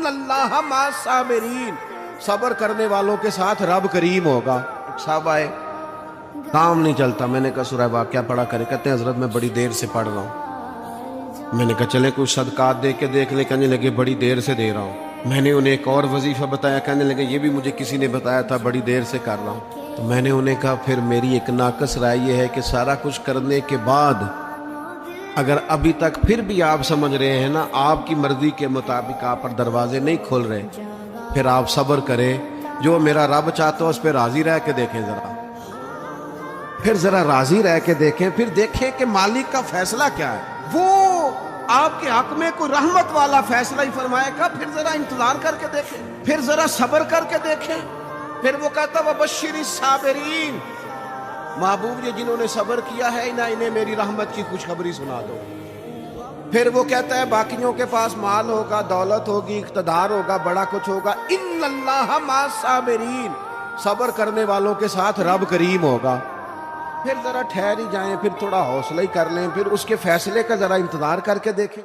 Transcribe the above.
ان اللہ مع الصابرین، صبر کرنے والوں کے ساتھ رب کریم ہوگا۔ ایک صاحب آئے، کام نہیں چلتا، میں نے کہا سورہ واقعہ پڑھا کرے، کہتے ہیں حضرت میں بڑی دیر سے پڑھ رہا ہوں۔ میں نے کہا چلے کچھ صدقات دے کے دیکھ لیں، کہنے لگے بڑی دیر سے دے رہا ہوں۔ میں نے انہیں ایک اور وظیفہ بتایا، کہنے لگے یہ بھی مجھے کسی نے بتایا تھا، بڑی دیر سے کر رہا ہوں۔ تو میں نے انہیں کہا پھر میری ایک ناقص رائے یہ ہے کہ سارا کچھ کرنے کے بعد اگر ابھی تک پھر بھی آپ سمجھ رہے ہیں نا آپ کی مرضی کے مطابق آپ پر دروازے نہیں کھل رہے، پھر آپ صبر کریں، جو میرا رب چاہتا ہے اس پہ راضی رہ کے دیکھیں، پھر ذرا راضی رہ کے دیکھیں، پھر دیکھیں کہ مالک کا فیصلہ کیا ہے۔ وہ آپ کے حق میں کوئی رحمت والا فیصلہ ہی فرمائے گا، پھر ذرا انتظار کر کے دیکھیں، پھر ذرا صبر کر کے دیکھیں۔ پھر وہ کہتا وبشر الصابرین، محبوب یہ جنہوں نے صبر کیا ہے انہیں میری رحمت کی خوشخبری سنا دو۔ پھر وہ کہتا ہے باقیوں کے پاس مال ہوگا، دولت ہوگی، اقتدار ہوگا، بڑا کچھ ہوگا، ان اللہ مع الصابرین، صبر کرنے والوں کے ساتھ رب کریم ہوگا۔ پھر ذرا ٹھہر ہی جائیں، پھر تھوڑا حوصلہ ہی کر لیں، پھر اس کے فیصلے کا ذرا انتظار کر کے دیکھیں۔